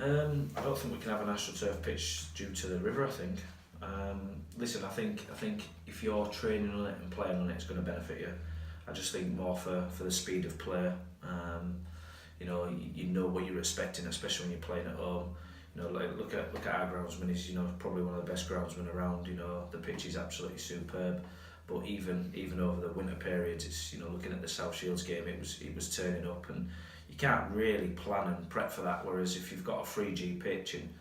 I don't think we can have an astroturf turf pitch due to the river. I think. Listen, I think if you're training on it and playing on it, it's going to benefit you. I just think more for the speed of play. You know what you're expecting, especially when you're playing at home. Like look at our groundsman. He's probably one of the best groundsmen around. The pitch is absolutely superb. But even over the winter periods, it's looking at the South Shields game, it was turning up, and you can't really plan and prep for that. Whereas if you've got a 3G pitch and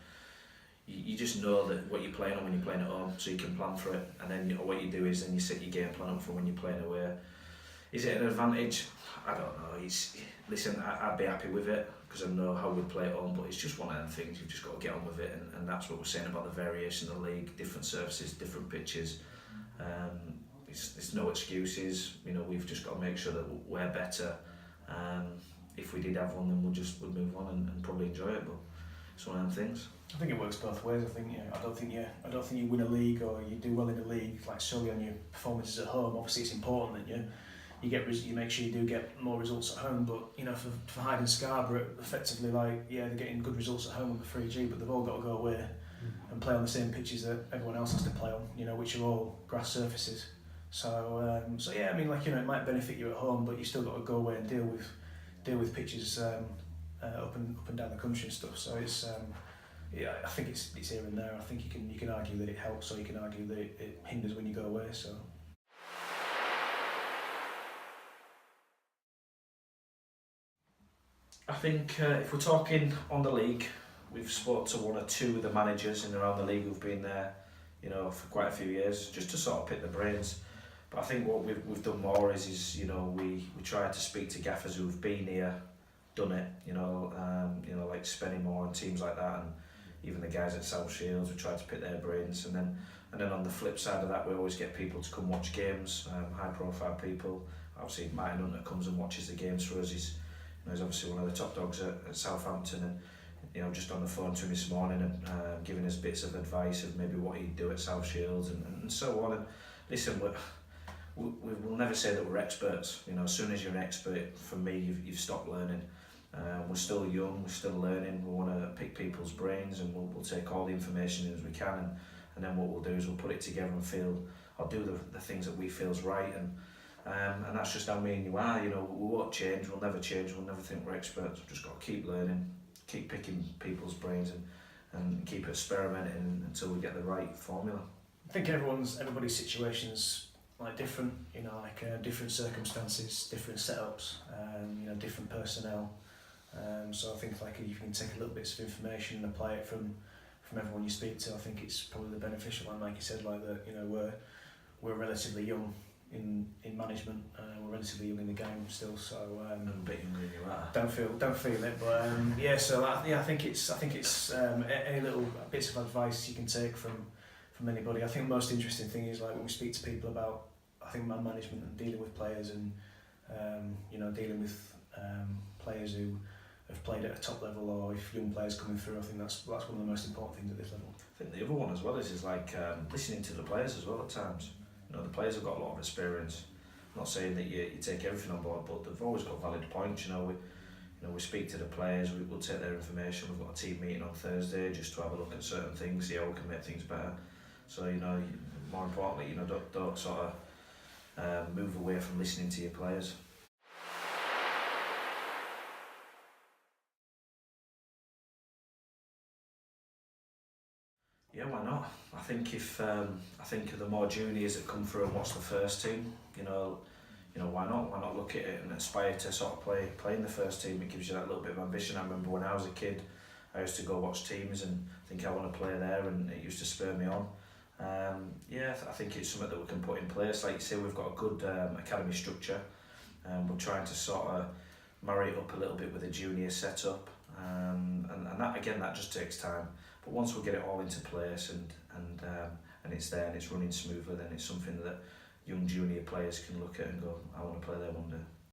you just know that what you're playing on when you're playing at home, so you can plan for it. And then what you do is then you set your game plan up for when you're playing away. Is it an advantage? I don't know. Listen, I'd be happy with it because I know how we play at home, but it's just one of them things. You've just got to get on with it, and that's what we're saying about the variation of the league, different surfaces, different pitches. It's no excuses. We've just got to make sure that we're better. If we did have one, then we'd move on and probably enjoy it. But it's one of them things. I think it works both ways. I don't think you win a league or you do well in a league like solely on your performances at home. Obviously, it's important that you make sure you do get more results at home. But for Hyde and Scarborough, effectively, they're getting good results at home on the 3G, but they've all got to go away and play on the same pitches that everyone else has to play on. Which are all grass surfaces. So yeah, it might benefit you at home, but you still got to go away and deal with pitches up and down the country and stuff. So it's I think it's here and there. I think you can argue that it helps, or you can argue that it hinders when you go away. So. I think if we're talking on the league, we've spoke to one or two of the managers in and around the league who've been there, for quite a few years, just to sort of pick the brains. But I think what we've done more is we try to speak to gaffers who've been here, done it, like Spennymoor and teams like that, and even the guys at South Shields. We try to pick their brains, and then on the flip side of that, we always get people to come watch games, high profile people. Obviously, Martin Hunter comes and watches the games for us. He's obviously one of the top dogs at Southampton, and just on the phone to him this morning and giving us bits of advice of maybe what he'd do at South Shields and so on. And listen, we'll never say that we're experts. As soon as you're an expert, for me, you've stopped learning. We're still young, we're still learning. We want to pick people's brains, and we'll take all the information in as we can, and then what we'll do is we'll put it together and do the things that we feel's right, and that's just how me and you are. We won't change, we'll never change, we'll never think we're experts. We've just got to keep learning, keep picking people's brains, and keep experimenting until we get the right formula. I think everybody's situation's different, different circumstances, different setups, different personnel. So I think if you can take a little bits of information and apply it from everyone you speak to, I think it's probably the beneficial one. Like you said, we're relatively young in management. We're relatively young in the game still, so a bit younger than you are. Don't feel it, but yeah. So I think it's any little bits of advice you can take from anybody. I think the most interesting thing is when we speak to people about man management and dealing with players and dealing with players who have played at a top level, or if young players coming through. I think that's one of the most important things at this level. I think the other one as well is listening to the players as well at times. The players have got a lot of experience. I'm not saying that you take everything on board, but they've always got valid points. We speak to the players, we'll take their information. We've got a team meeting on Thursday just to have a look at certain things, see how we can make things better. So more importantly, don't sort of move away from listening to your players. Yeah, why not? I think of the more juniors that come through and watch the first team, why not? Why not look at it and aspire to sort of play in the first team? It gives you that little bit of ambition. I remember when I was a kid, I used to go watch teams and think I want to play there, and it used to spur me on. I think it's something that we can put in place. Like you say, we've got a good academy structure, and we're trying to sort of marry it up a little bit with a junior setup, and that just takes time. But once we get it all into place and it's there and it's running smoothly, then it's something that young junior players can look at and go, I want to play there one day.